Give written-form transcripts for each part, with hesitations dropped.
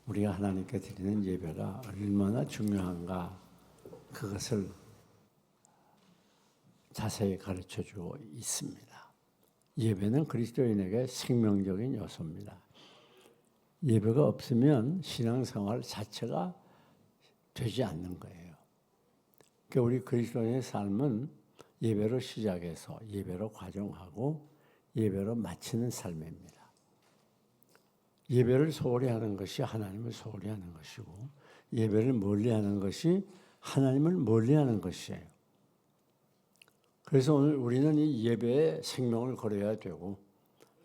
우리가 하나님께 드리는 예배가 얼마나 중요한가 그것을 자세히 가르쳐주고 있습니다. 예배는 그리스도인에게 생명적인 요소입니다. 예배가 없으면 신앙생활 자체가 되지 않는 거예요. 그러니까 우리 그리스도인의 삶은 예배로 시작해서 예배로 과정하고 예배로 마치는 삶입니다. 예배를 소홀히 하는 것이 하나님을 소홀히 하는 것이고 예배를 멀리 하는 것이 하나님을 멀리 하는 것이에요. 그래서 오늘 우리는 이 예배에 생명을 걸어야 되고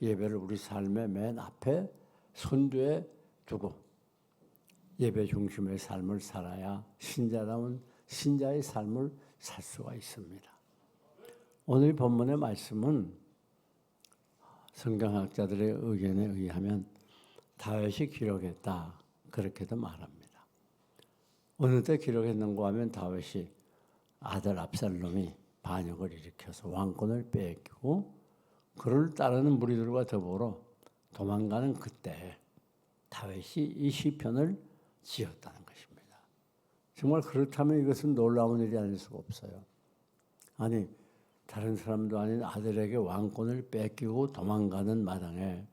예배를 우리 삶의 맨 앞에 선두에 두고 예배 중심의 삶을 살아야 신자다운 신자의 삶을 살 수가 있습니다. 오늘 본문의 말씀은 성경학자들의 의견에 의하면 다윗이 기록했다 그렇게도 말합니다. 어느 때 기록했는가 하면 다윗이 아들 압살롬이 반역을 일으켜서 왕권을 빼앗기고 그를 따르는 무리들과 더불어 도망가는 그때 다윗이 이 시편을 지었다는 것입니다. 정말 그렇다면 이것은 놀라운 일이 아닐 수가 없어요. 아니 다른 사람도 아닌 아들에게 왕권을 뺏기고 도망가는 마당에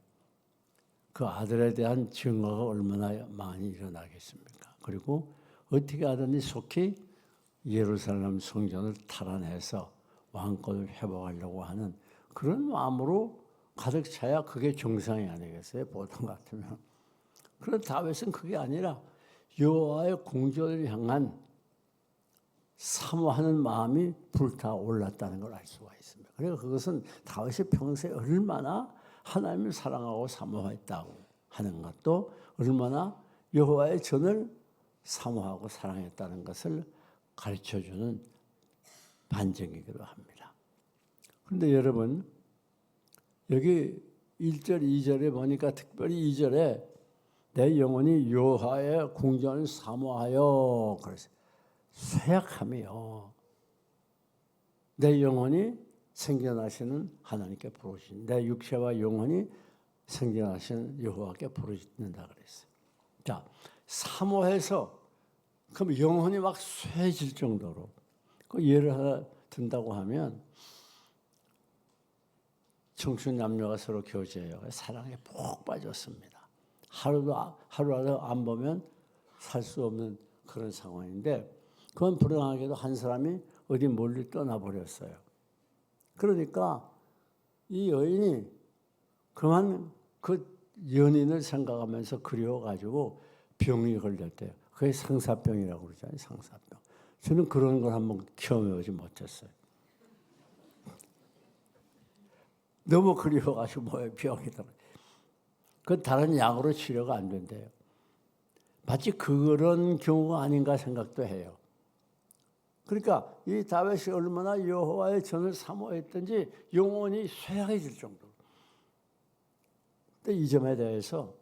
그 아들에 대한 증오가 얼마나 많이 일어나겠습니까? 그리고 어떻게 하든지 속히 예루살렘 성전을 탈환해서 왕권을 회복하려고 하는 그런 마음으로 가득 차야 그게 정상이 아니겠어요? 보통 같으면. 그런데 다윗은 그게 아니라 여호와의 공전을 향한 사모하는 마음이 불타올랐다는 걸 알 수가 있습니다. 그러니까 그것은 다윗이 평소에 얼마나 하나님을 사랑하고 사모했다고 하는 것도 얼마나 여호와의 전을 사모하고 사랑했다는 것을 가르쳐주는 반증이기도 합니다. 그런데 여러분 여기 1절, 2절에 보니까 특별히 2절에 내 영혼이 여호와의 공전을 사모하여 그래서 쇠약하며 내 영혼이 생겨나시는 하나님께 부르신 내 육체와 영혼이 생겨나시는 여호와께 부르짖는다 그랬어요. 자, 사모해서 그럼 영혼이 막 쇠해질 정도로 그 예를 하나 든다고 하면 청춘 남녀가 서로 교제해요. 사랑에 푹 빠졌습니다. 하루라도 안 보면 살 수 없는 그런 상황인데 그건 불행하게도 한 사람이 어디 멀리 떠나버렸어요. 그러니까 이 여인이 그만 그 연인을 생각하면서 그리워가지고 병이 걸렸대요. 그게 상사병이라고 그러잖아요. 상사병. 저는 그런 걸 한번 경험해보지 못했어요. 너무 그리워가지고 뭐예요? 병이더라. 그건 다른 약으로 치료가 안 된대요. 마치 그런 경우가 아닌가 생각도 해요. 그러니까 이 다윗이 얼마나 여호와의 전을 사모했던지 영혼이 쇠약해질 정도로. 근데 이 점에 대해서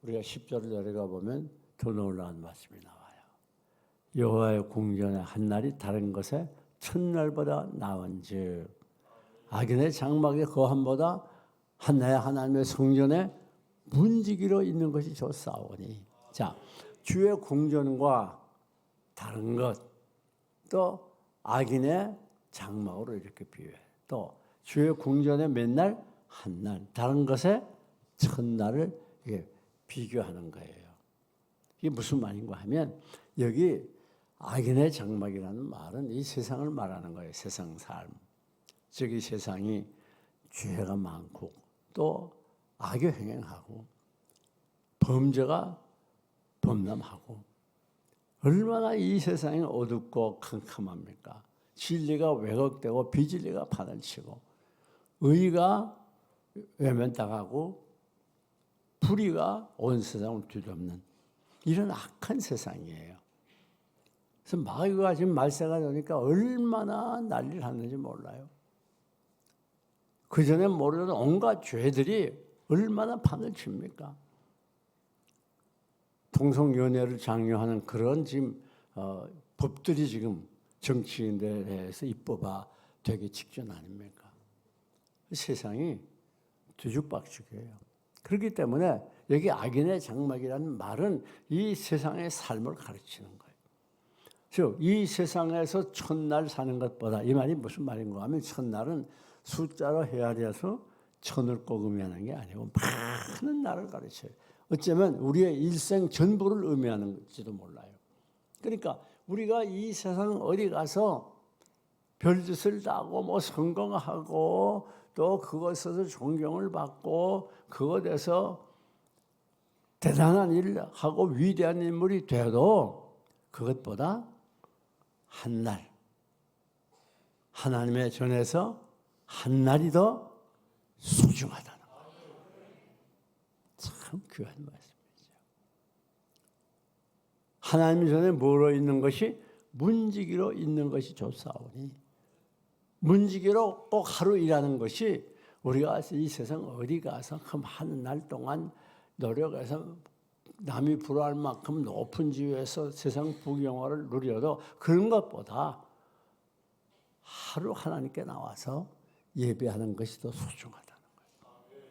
우리가 10절을 내려가 보면 더 놀라운 말씀이 나와요. 여호와의 궁전의 한날이 다른 것에 첫날보다 나은즉 악인의 장막의 거함보다 한나의 하나님의 성전에 문지기로 있는 것이 좋사오니. 자, 주의 궁전과 다른 것 또 악인의 장막으로 이렇게 비유해. 또 주의 궁전에 맨날 한날 다른 것에 첫날을 비교하는 거예요. 이게 무슨 말인가 하면 여기 악인의 장막이라는 말은 이 세상을 말하는 거예요. 세상 삶. 즉 이 세상이 죄가 많고 또 악에 행행하고 범죄가 범람하고 얼마나 이 세상이 어둡고 캄캄합니까? 진리가 왜곡되고 비진리가 판을치고 의가 외면당하고 불의가 온 세상을 뒤덮는 이런 악한 세상이에요. 그래서 마귀가 지금 말세가 되니까 얼마나 난리를 하는지 몰라요. 그전에 모르던 온갖 죄들이 얼마나 판을 칩니까? 동성연애를 장려하는 그런 지금 법들이 지금 정치인들에서 입법화 되기 직전 아닙니까? 세상이 뒤죽박죽이에요. 그렇기 때문에 여기 악인의 장막이라는 말은 이 세상의 삶을 가르치는 거예요. 즉, 이 세상에서 천날 사는 것보다, 이 말이 무슨 말인가 하면 첫날은 숫자로 헤아려서 천을 꼬금하는 게 아니고 많은 날을 가르쳐요. 어쩌면 우리의 일생 전부를 의미하는지도 몰라요. 그러니까 우리가 이 세상 어디 가서 별짓을 따고 뭐 성공하고 또 그것에서 존경을 받고 그것에서 대단한 일을 하고 위대한 인물이 돼도 그것보다 한 날, 하나님의 전에서 한 날이 더 소중하다는 거예요. 참 귀한 말씀이죠. 하나님 전에 뭐로 있는 것이 문지기로 있는 것이 좋사오니, 문지기로 꼭 하루 일하는 것이 우리가 이 세상 어디 가서 한 날 동안 노력해서 남이 부러워할 만큼 높은 지위에서 세상 부경화를 누려도 그런 것보다 하루 하나님께 나와서 예배하는 것이 더 소중하다는 거예요.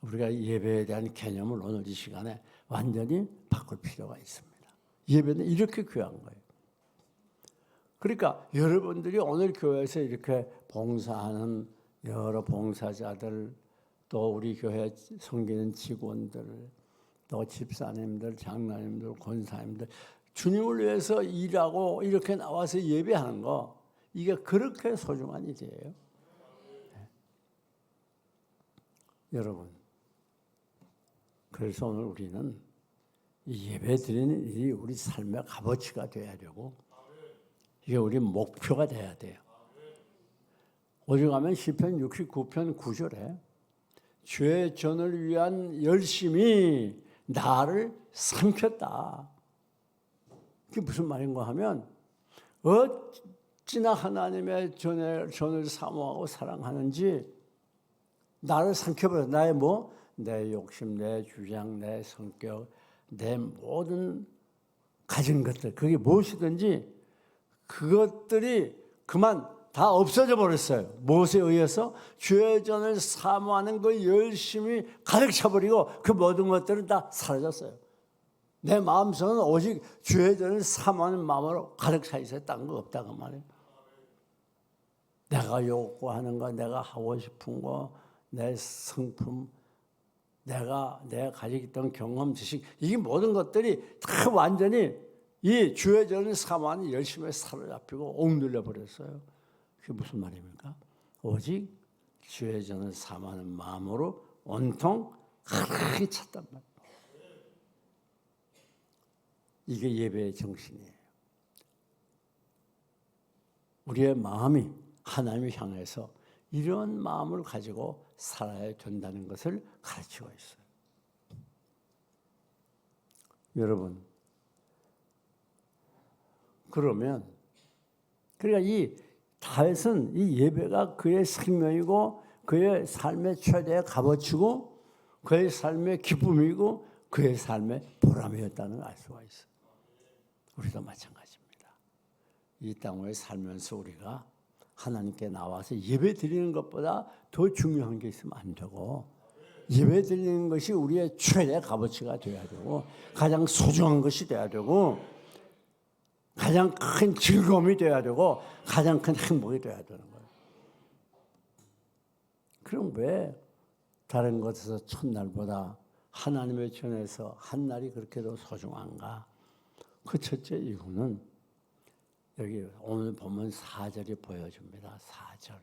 우리가 예배에 대한 개념을 오늘 이 시간에 완전히 바꿀 필요가 있습니다. 예배는 이렇게 귀한 거예요. 그러니까 여러분들이 오늘 교회에서 이렇게 봉사하는 여러 봉사자들, 또 우리 교회 섬기는 직원들, 또 집사님들, 장로님들, 권사님들, 주님을 위해서 일하고 이렇게 나와서 예배하는 거, 이게 그렇게 소중한 일이에요. 네. 여러분, 그래서 오늘 우리는 이 예배 드리는 일이 우리 삶의 값어치가 돼야 되고, 이게 우리 목표가 돼야 돼요. 오죽하면 시편 69편 9절에 죄 전을 위한 열심이 나를 삼켰다. 그게 무슨 말인가 하면 어찌나 하나님의 전을 사모하고 사랑하는지 나를 삼켜버려. 나의 뭐? 내 욕심, 내 주장, 내 성격, 내 모든 가진 것들, 그게 무엇이든지 그것들이 그만 다 없어져 버렸어요. 무엇에 의해서? 죄의 전을 사모하는 그 열심이 가득 차버리고 그 모든 것들은 다 사라졌어요. 내 마음속은 오직 죄의 전을 사모하는 마음으로 가득 차 있어요. 딴 거 없다 그 말이에요. 내가 요구하는 거, 내가 하고 싶은 거, 내 성품, 내가 가지고 있던 경험, 지식, 이 모든 것들이 다 완전히 이 죄의 전을 사모하는 열심에 사로잡히고 옥눌려 버렸어요. 그게 무슨 말입니까? 오직 죄의 전을 사모하는 마음으로 온통 가득히 찼단 말이에요. 이게 예배의 정신이에요. 우리의 마음이 하나님을 향해서 이런 마음을 가지고 살아야 된다는 것을 가르치고 있어요. 여러분, 그러니까 이 다윗은 이 예배가 그의 생명이고 그의 삶의 최대의 값어치고 그의 삶의 기쁨이고 그의 삶의 보람이었다는 걸 알 수가 있어요. 우리도 마찬가지입니다. 이 땅에 살면서 우리가 하나님께 나와서 예배 드리는 것보다 더 중요한 게 있으면 안 되고, 예배 드리는 것이 우리의 최대 값어치가 돼야 되고 가장 소중한 것이 돼야 되고 가장 큰 즐거움이 돼야 되고 가장 큰 행복이 돼야 되는 거예요. 그럼 왜 다른 것에서 첫날보다 하나님의 전에서 한 날이 그렇게 더 소중한가? 그 첫째 이유는 여기 오늘 보면 4절이 보여줍니다. 4절.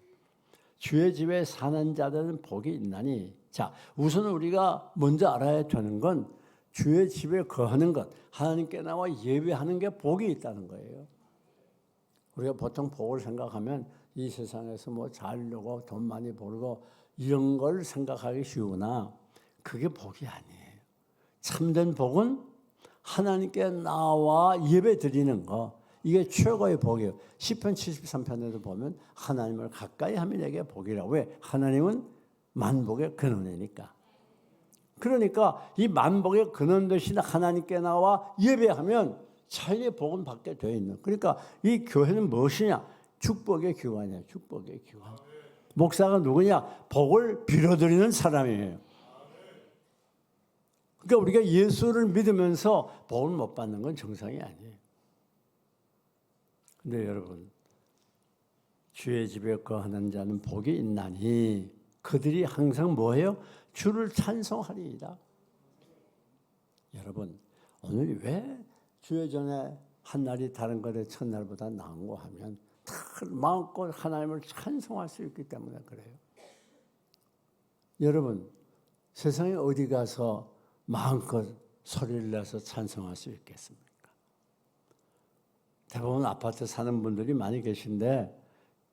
주의 집에 사는 자들은 복이 있나니. 자, 우선 우리가 먼저 알아야 되는 건 주의 집에 거하는 것, 하나님께 나와 예배하는 게 복이 있다는 거예요. 우리가 보통 복을 생각하면 이 세상에서 뭐 잘 되고 돈 많이 벌고 이런 걸 생각하기 쉬우나 그게 복이 아니에요. 참된 복은 하나님께 나와 예배 드리는 거, 이게 최고의 복이에요. 시편 73편에도 보면 하나님을 가까이 하면 내게 복이라고. 왜? 하나님은 만복의 근원이니까. 그러니까 이 만복의 근원 되신 하나님께 나와 예배하면 자연의 복은 받게 되어 있는. 그러니까 이 교회는 무엇이냐? 축복의 기관이에요. 축복의 기관. 목사가 누구냐? 복을 빌어드리는 사람이에요. 그러니까 우리가 예수를 믿으면서 복을 못 받는 건 정상이 아니에요. 근데 여러분, 주의 집에 거하는 자는 복이 있나니 그들이 항상 뭐예요? 주를 찬송하리이다. 여러분, 오늘 왜 주의 전에 한 날이 다른 것의 첫날보다 나은고 하면 마음껏 하나님을 찬송할 수 있기 때문에 그래요. 여러분, 세상에 어디 가서 마음껏 소리를 내서 찬송할 수 있겠습니까? 대부분 아파트 사는 분들이 많이 계신데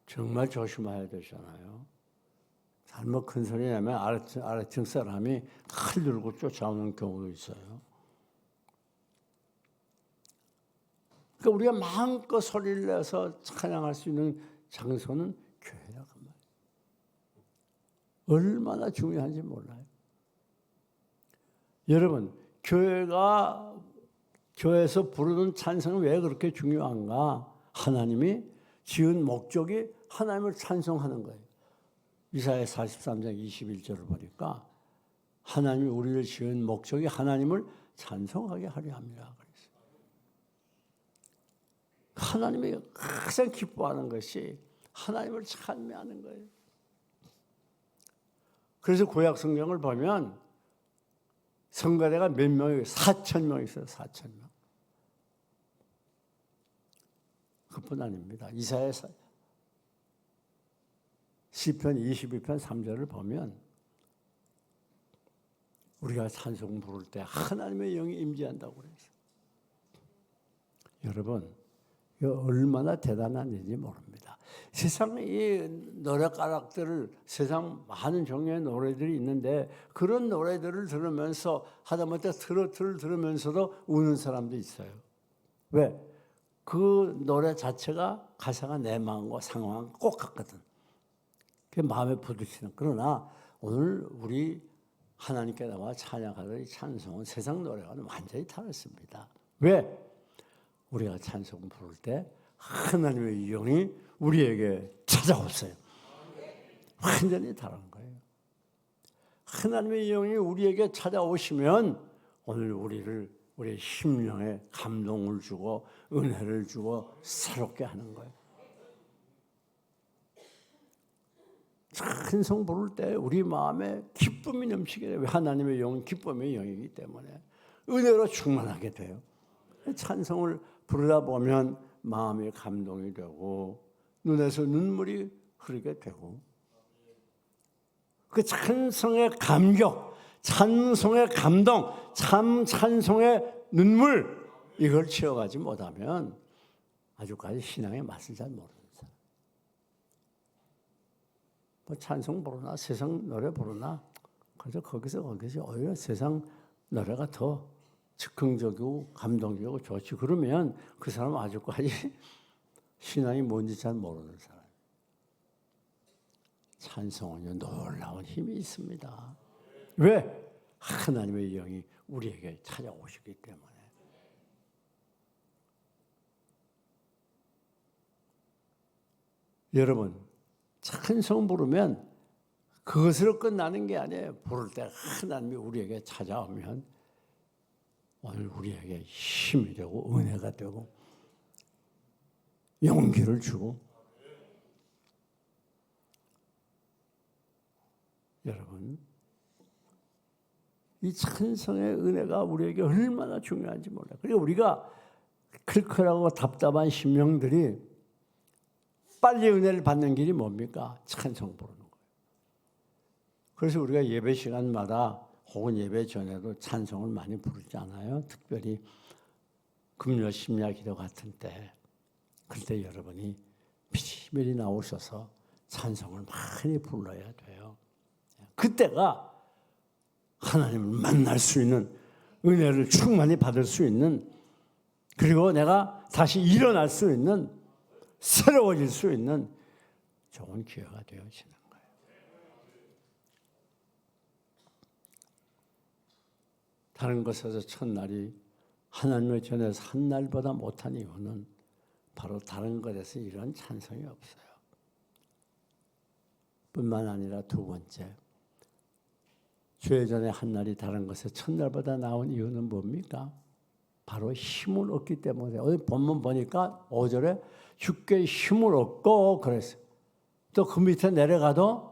정말 조심해야 되잖아요. 잘못 큰 소리 내면 아래층 사람이 칼 들고 쫓아오는 경우도 있어요. 그러니까 우리가 마음껏 소리를 내서 찬양할 수 있는 장소는 교회라고 말이에요. 얼마나 중요한지 몰라요. 여러분, 교회에서 부르는 찬송은 왜 그렇게 중요한가? 하나님이 지은 목적이 하나님을 찬송하는 거예요. 이사야 43장 21절을 보니까 하나님이 우리를 지은 목적이 하나님을 찬송하게 하려 합니다. 하나님이 가장 기뻐하는 것이 하나님을 찬미하는 거예요. 그래서 구약 성경을 보면 성가대가 몇 명이 4,000명 있어요. 4,000명. 그뿐 아닙니다. 이사야 시편 22편 3절을 보면 우리가 찬송 부를 때 하나님의 영이 임재한다고 그랬어요. 여러분, 이거 얼마나 대단한 일인지 모릅니다. 세상에 이 노래가락들을 세상 많은 종류의 노래들이 있는데 그런 노래들을 들으면서 하다못해 트로트를 들으면서도 우는 사람도 있어요. 왜? 그 노래 자체가 가사가 내 마음과 상황 꼭 같거든. 그게 마음에 부딪히는. 그러나 오늘 우리 하나님께 나와 찬양하는 이 찬송은 세상 노래와는 완전히 다릅니다. 왜? 우리가 찬송 부를 때 하나님의 영이 우리에게 찾아왔어요. 완전히 다른 거예요. 하나님의 영이 우리에게 찾아오시면 오늘 우리의 심령에 감동을 주고 은혜를 주고 새롭게 하는 거예요. 찬송 부를 때 우리 마음에 기쁨이 넘치게 돼요. 하나님의 영은 기쁨의 영이기 때문에 은혜로 충만하게 돼요. 찬송을 부르다 보면 마음이 감동이 되고 눈에서 눈물이 흐르게 되고 그 찬송의 감격, 찬송의 감동, 찬송의 눈물 이걸 채워가지 못하면 아주까지 신앙의 맛을 잘 모르는 사람. 뭐 찬송 부르나 세상 노래 부르나 그래서 거기서 오히려 세상 노래가 더 즉흥적이고 감동적이고 좋지. 그러면 그 사람은 아직까지 신앙이 뭔지 잘 모르는 사람. 찬송은요 놀라운 힘이 있습니다. 왜? 하나님의 영이 우리에게 찾아오시기 때문에. 여러분, 찬송 부르면 그것으로 끝나는 게 아니에요. 부를 때 하나님이 우리에게 찾아오면 오늘 우리에게 힘이 되고 은혜가 되고 용기를 주고 여러분 이 찬송의 은혜가 우리에게 얼마나 중요한지 몰라요. 그리고 우리가 클클하고 답답한 심령들이 빨리 은혜를 받는 길이 뭡니까? 찬송 부르는 거예요. 그래서 우리가 예배 시간마다 혹은 예배 전에도 찬송을 많이 부르잖아요. 특별히 금요 심야 기도 같은 때. 그때 여러분이 미리미리 나오셔서 찬송을 많이 불러야 돼요. 그때가 하나님을 만날 수 있는 은혜를 충만히 받을 수 있는 그리고 내가 다시 일어날 수 있는 새로워질 수 있는 좋은 기회가 되어지는 거예요. 다른 것에서 첫날이 하나님의 전에서 한 날보다 못한 이유는 바로 다른 것에서 이런 찬송이 없어요. 뿐만 아니라 두 번째, 죄전의 한날이 다른 것에 첫날보다 나은 이유는 뭡니까? 바로 힘을 얻기 때문에. 오늘 본문 보니까 5절에 주께 힘을 얻고 그랬어요. 또 그 밑에 내려가도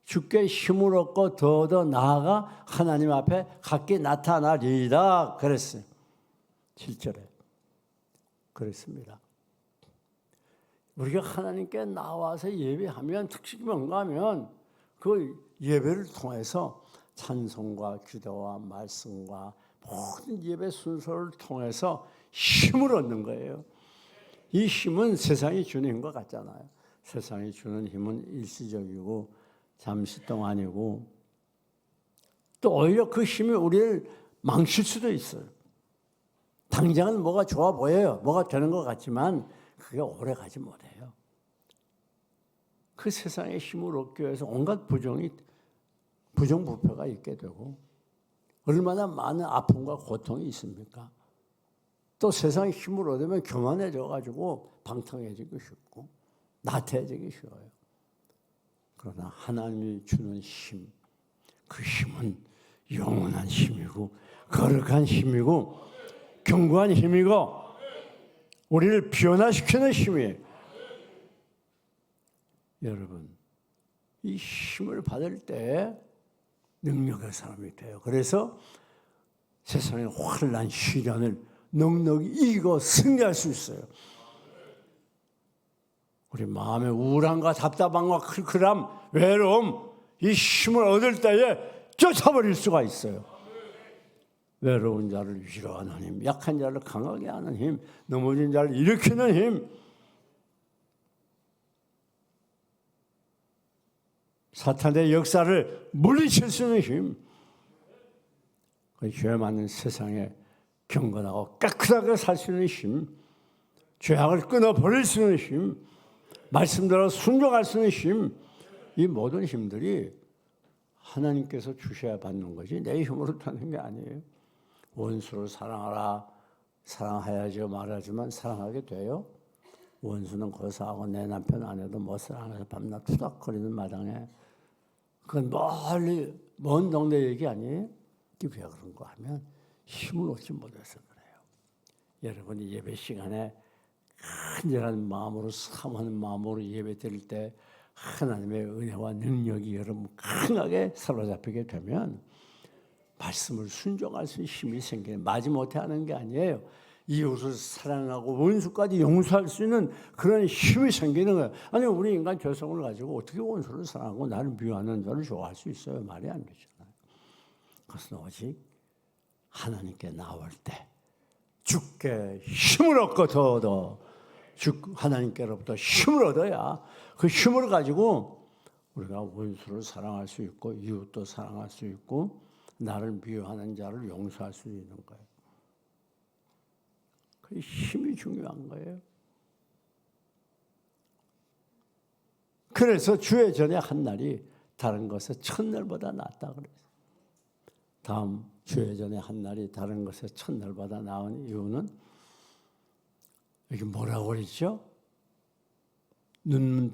주께 힘을 얻고 더 나아가 하나님 앞에 각기 나타나리이다 그랬어요. 7절에 그랬습니다. 우리가 하나님께 나와서 예배하면 특징이 뭔가 하면 그 예배를 통해서 찬송과 기도와 말씀과 모든 예배 순서를 통해서 힘을 얻는 거예요. 이 힘은 세상이 주는 힘과 같잖아요. 세상이 주는 힘은 일시적이고 잠시 동안이고 또 오히려 그 힘이 우리를 망칠 수도 있어요. 당장은 뭐가 좋아 보여요. 뭐가 되는 것 같지만 그게 오래 가지 못해요. 그 세상의 힘을 얻기 위해서 온갖 부정부패가 있게 되고 얼마나 많은 아픔과 고통이 있습니까? 또 세상의 힘을 얻으면 교만해져 가지고 방탕해지기 쉽고 나태해지기 쉬워요. 그러나 하나님이 주는 힘, 그 힘은 영원한 힘이고 거룩한 힘이고 견고한 힘이고 우리를 변화시키는 힘이에요. 여러분, 이 힘을 받을 때 능력의 사람이 돼요. 그래서 세상의 환난 시련을 넉넉히 이기고 승리할 수 있어요. 우리 마음의 우울함과 답답함과 클클함, 외로움, 이 힘을 얻을 때에 쫓아버릴 수가 있어요. 외로운 자를 위로하는 힘, 약한 자를 강하게 하는 힘, 넘어진 자를 일으키는 힘, 사탄의 역사를 물리칠 수 있는 힘, 죄 많은 세상에 경건하고 깨끗하게 살 수 있는 힘, 죄악을 끊어버릴 수 있는 힘, 말씀대로 순종할 수 있는 힘, 이 모든 힘들이 하나님께서 주셔야 받는 거지 내 힘으로 되는 게 아니에요. 원수를 사랑하라, 사랑해야죠 말하지만 사랑하게 돼요? 원수는 거사하고 내 남편 아내도 못 사랑해서 밤낮 투닥거리는 마당에 그건 멀리 먼 동네 얘기 아니에요? 왜 그런가 하면 힘을 얻지 못해서 그래요. 여러분이 예배 시간에 간절한 마음으로 사모하는 마음으로 예배 드릴 때 하나님의 은혜와 능력이 여러분 강하게 사로잡히게 되면 말씀을 순종할 수 있는 힘이 생기는, 마지못해 하는 게 아니에요. 이웃을 사랑하고 원수까지 용서할 수 있는 그런 힘이 생기는 거예요. 아니 우리 인간 죄성을 가지고 어떻게 원수를 사랑하고 나를 미워하는 자를 좋아할 수 있어요? 말이 안 되잖아요. 그것은 오직 하나님께 나올 때 주께 힘을 얻고 더 하나님께로부터 힘을 얻어야 그 힘을 가지고 우리가 원수를 사랑할 수 있고 이웃도 사랑할 수 있고 나를 미워하는 자를 용서할 수 있는 거예요. 그 힘이 중요한 거예요. 그래서 주의 전에 한 날이 다른 것에 첫날보다 낫다 그랬어요. 다음 주의 전에 한 날이 다른 것에 첫날보다 나은 이유는 이게 뭐라고 그랬죠?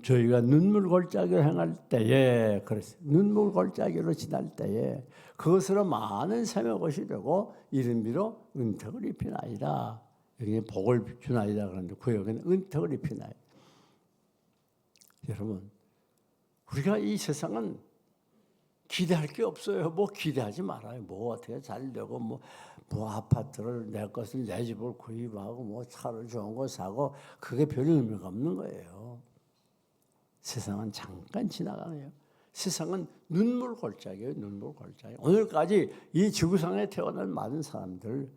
저희가 눈물 골짜기로 행할 때에 그랬어요. 눈물 골짜기로 지날 때에 그것으로 많은 샘의 것이 되고 이른비로 은택을 입히나이다. 여기는 복을 주나이다 그러는데 구역에는 은택을 입히나이다. 여러분, 우리가 이 세상은 기대할 게 없어요. 뭐 기대하지 말아요. 뭐 어떻게 잘 되고 뭐 아파트를 내 것을 내 집을 구입하고 뭐 차를 좋은 거 사고 그게 별 의미가 없는 거예요. 세상은 잠깐 지나가네요. 세상은 눈물 골짜기예요. 눈물 골짜기. 오늘까지 이 지구상에 태어난 많은 사람들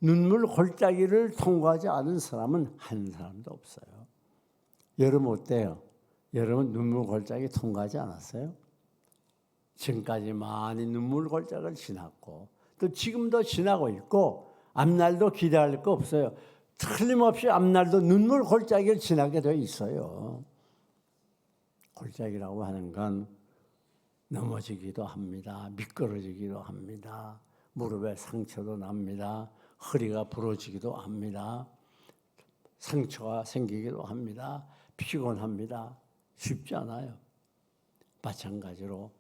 눈물 골짜기를 통과하지 않은 사람은 한 사람도 없어요. 여러분 어때요? 여러분 눈물 골짜기 통과하지 않았어요? 지금까지 많이 눈물 골짜기를 지났고 또 지금도 지나고 있고 앞날도 기대할 거 없어요. 틀림없이 앞날도 눈물 골짜기를 지나게 돼 있어요. 골짜기라고 하는 건 넘어지기도 합니다. 미끄러지기도 합니다. 무릎에 상처도 납니다. 허리가 부러지기도 합니다. 상처가 생기기도 합니다. 피곤합니다. 쉽지 않아요. 마찬가지로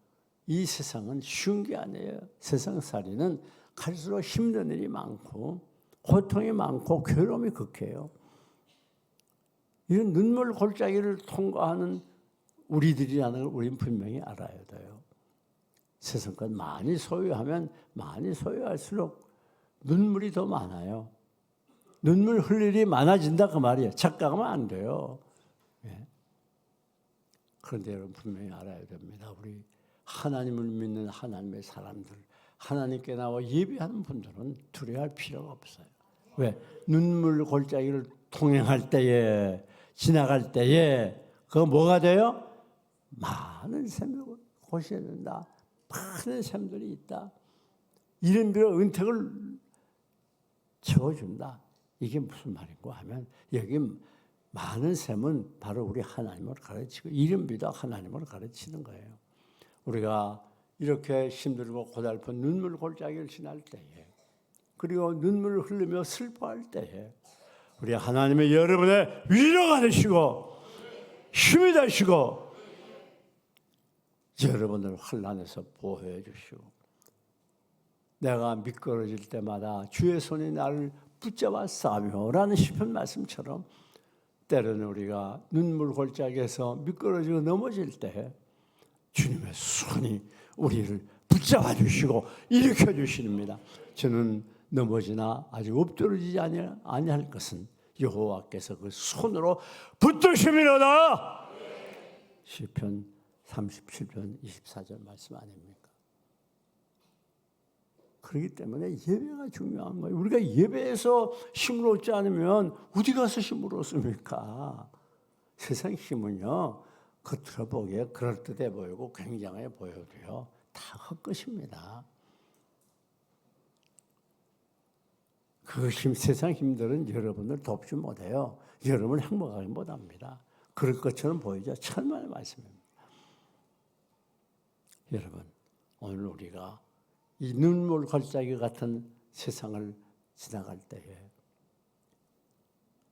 이 세상은 쉬운 게 아니에요. 세상살이는 갈수록 힘든 일이 많고 고통이 많고 괴로움이 극해요. 이런 눈물 골짜기를 통과하는 우리들이라는 걸 우리는 분명히 알아야 돼요. 세상 것 많이 소유하면 많이 소유할수록 눈물이 더 많아요. 눈물 흘릴 일이 많아진다 그 말이에요. 착각하면 안 돼요. 예. 그런데 여러분 분명히 알아야 됩니다. 우리 하나님을 믿는 하나님의 사람들, 하나님께 나와 예배하는 분들은 두려워할 필요가 없어요. 왜? 눈물 골짜기를 통행할 때에, 지나갈 때에 그거 뭐가 돼요? 많은 샘을 고셔야 된다. 많은 샘들이 있다. 이름비로 은택을 채워준다. 이게 무슨 말인고 하면 여기 많은 샘은 바로 우리 하나님을 가르치고 이름비도 하나님을 가르치는 거예요. 우리가 이렇게 힘들고 고달픈 눈물 골짜기를 지날 때에 그리고 눈물을 흘리며 슬퍼할 때에 우리 하나님의 여러분의 위로가 되시고 힘이 되시고 여러분을 환난에서 보호해 주시고 내가 미끄러질 때마다 주의 손이 나를 붙잡아 싸며라는 시편 말씀처럼 때로는 우리가 눈물 골짜기에서 미끄러지고 넘어질 때 주님의 손이 우리를 붙잡아 주시고 일으켜 주십니다. 저는 넘어지나 아직 엎드러지지 아니할 것은 여호와께서 그 손으로 붙드심이로다. 시편 37편 24절 말씀 아닙니까? 그렇기 때문에 예배가 중요한 거예요. 우리가 예배에서 힘을 얻지 않으면 어디 가서 힘을 얻습니까? 세상 힘은요, 겉으로 보기에 그럴듯해 보이고 굉장해 보여도요, 다 헛것입니다. 그 힘, 세상 힘들은 여러분을 돕지 못해요. 여러분을 행복하게 못합니다. 그럴 것처럼 보이죠. 천만의 말씀입니다. 여러분, 오늘 우리가 이 눈물 골짜기 같은 세상을 지나갈 때에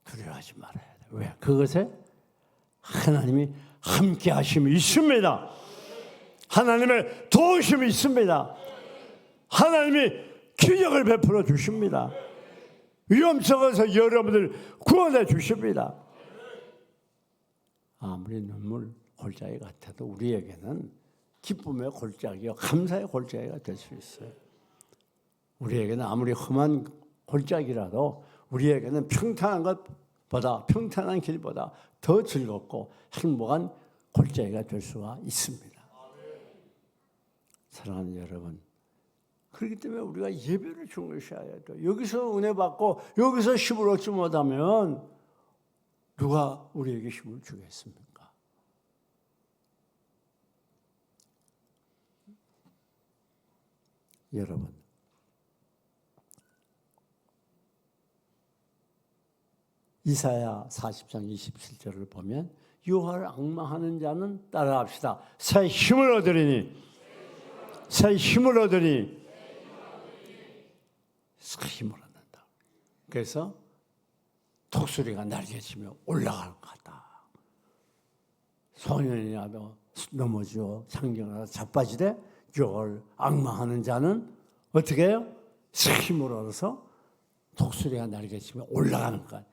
두려워하지 말아야 돼요. 왜? 그것에 하나님이 함께 하심이 있습니다. 하나님의 도우심이 있습니다. 하나님이 기적을 베풀어 주십니다. 위험 속에서 여러분을 구원해 주십니다. 아무리 눈물 골짜기 같아도 우리에게는 기쁨의 골짜기요, 감사의 골짜기가 될 수 있어요. 우리에게는 아무리 험한 골짜기라도 우리에게는 평탄한 것보다, 평탄한 길보다 더 즐겁고 행복한 골짜기가 될 수가 있습니다. 사랑하는 여러분, 그렇기 때문에 우리가 예배를 중요시해야 돼요. 여기서 은혜 받고 여기서 힘을 얻지 못하면 누가 우리에게 힘을 주겠습니까? 여러분, 이사야 40장 27절을 보면 여호와를 앙망하는 자는 따라합시다. 새 힘을 얻으리니, 새 힘을 얻으니, 새 힘을 얻는다. 그래서 독수리가 날개치며 올라갈 것 같다. 소년이라도 넘어지고 상경하다 자빠지되 여호와를 앙망하는 자는 어떻게 해요? 새 힘을 얻어서 독수리가 날개치며 올라가는 거야.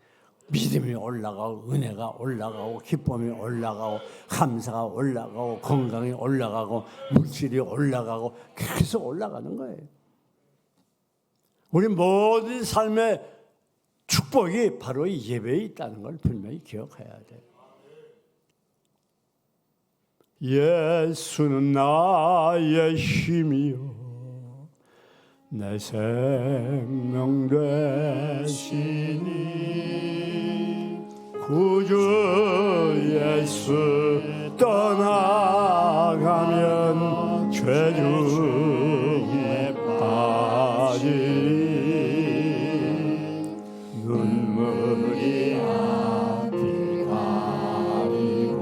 믿음이 올라가고 은혜가 올라가고 기쁨이 올라가고 감사가 올라가고 건강이 올라가고 물질이 올라가고 계속 올라가는 거예요. 우리 모든 삶의 축복이 바로 이 예배에 있다는 걸 분명히 기억해야 돼요. 예수는 나의 힘이요 내 생명 되시니 구주 예수 떠나가면 죄 중에 빠지니 눈물이 앞이 가리고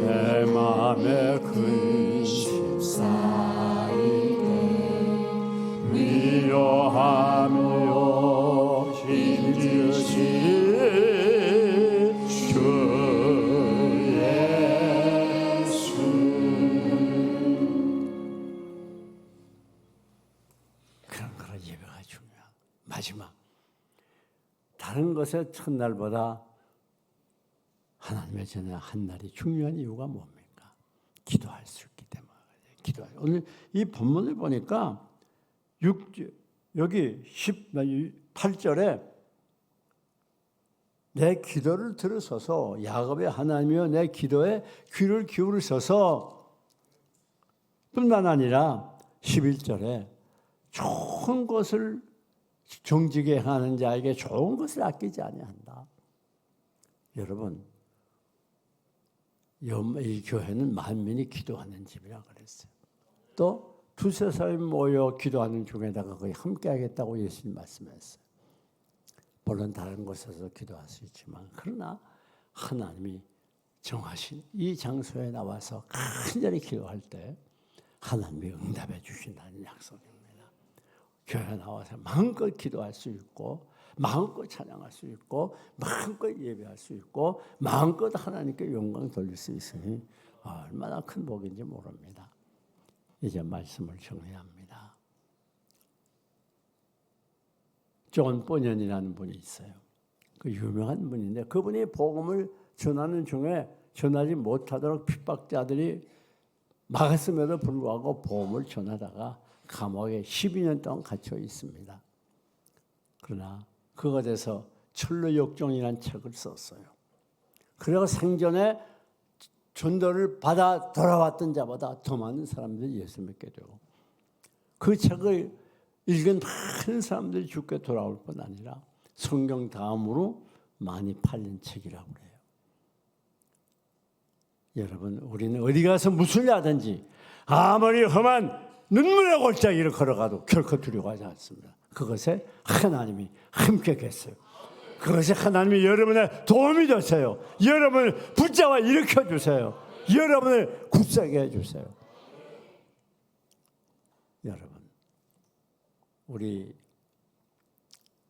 내 맘에 근심 쌓일 때 위로하며 힘주시 주 예수 마지막 다른 것의 첫날보다 하나님의 전에 한 날이 중요한 이유가 뭡니까? 기도할 수 있기 때문에. 오늘 이 본문을 보니까 여기 18절에 내 기도를 들으소서, 야곱의 하나님이여 내 기도에 귀를 기울이소서 뿐만 아니라 11절에 좋은 것을 정직에 행하는 자에게 좋은 것을 아끼지 아니한다. 여러분, 이 교회는 만민이 기도하는 집이라 그랬어요. 또 두세 사람이 모여 기도하는 중에다가 거의 함께 하겠다고 예수님 말씀했어요. 물론 다른 곳에서 기도할 수 있지만 그러나 하나님이 정하신 이 장소에 나와서 간절히 기도할 때 하나님이 응답해 주신다는 약속입니다. 교회에 나와서 마음껏 기도할 수 있고 마음껏 찬양할 수 있고 마음껏 예배할 수 있고 마음껏 하나님께 영광 돌릴 수 있으니 얼마나 큰 복인지 모릅니다. 이제 말씀을 정해야 합니다. 존 버년이라는 분이 있어요. 그 유명한 분인데 그분이 복음을 전하는 중에 전하지 못하도록 핍박자들이 막았음에도 불구하고 복음을 전하다가 감옥에 12년 동안 갇혀 있습니다. 그러나 그것에서 철로역정이라는 책을 썼어요. 그리고 생전에 전도를 받아 돌아왔던 자보다 더 많은 사람들이 예수 믿게 되고 그 책을 읽은 많은 사람들이 죽게 돌아올 뿐 아니라 성경 다음으로 많이 팔린 책이라고 그래요. 여러분, 우리는 어디 가서 무슨 일 하든지 아무리 험한 눈물의 골짜기를 걸어가도 결코 두려워하지 않습니다. 그것에 하나님이 함께 계세요. 그것이 하나님이 여러분의 도움이 되세요. 여러분을 붙잡아 일으켜 주세요. 여러분을 굳세게 해주세요. 여러분, 우리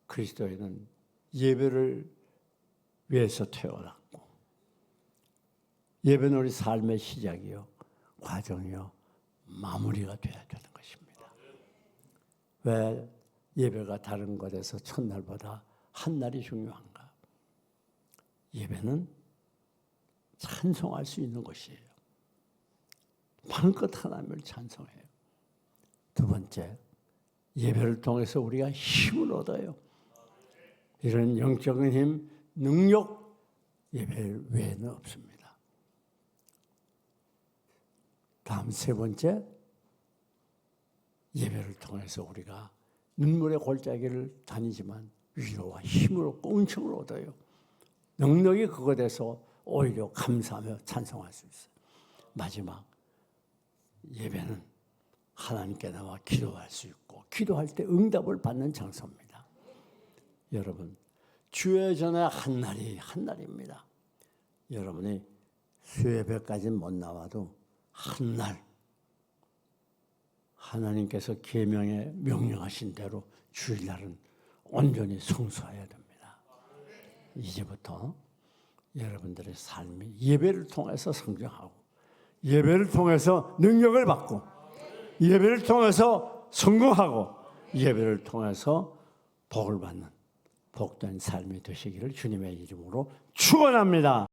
그리스도인은 예배를 위해서 태어났고 예배는 우리 삶의 시작이요 과정이요 마무리가 돼야 되는 것입니다. 왜 예배가 다른 것에서 첫날보다 한 날이 중요한가? 예배는 찬송할 수 있는 것이에요. 마음껏 하나님을 찬송해요. 두 번째, 예배를 통해서 우리가 힘을 얻어요. 이런 영적인 힘, 능력, 예배 외에는 없습니다. 다음 세 번째, 예배를 통해서 우리가 눈물의 골짜기를 다니지만 위로와 힘을 얻고 은총을 얻어요. 능력이 그것에서 오히려 감사하며 찬송할 수 있어요. 마지막, 예배는 하나님께 나와 기도할 수 있고 기도할 때 응답을 받는 장소입니다. 여러분, 주의 전에 한 날이 한 날입니다. 여러분이 수예배까지는 못 나와도 한 날 하나님께서 계명에 명령하신 대로 주일날은 온전히 성수해야 됩니다. 이제부터 여러분들의 삶이 예배를 통해서 성장하고 예배를 통해서 능력을 받고 예배를 통해서 성공하고 예배를 통해서 복을 받는 복된 삶이 되시기를 주님의 이름으로 축원합니다.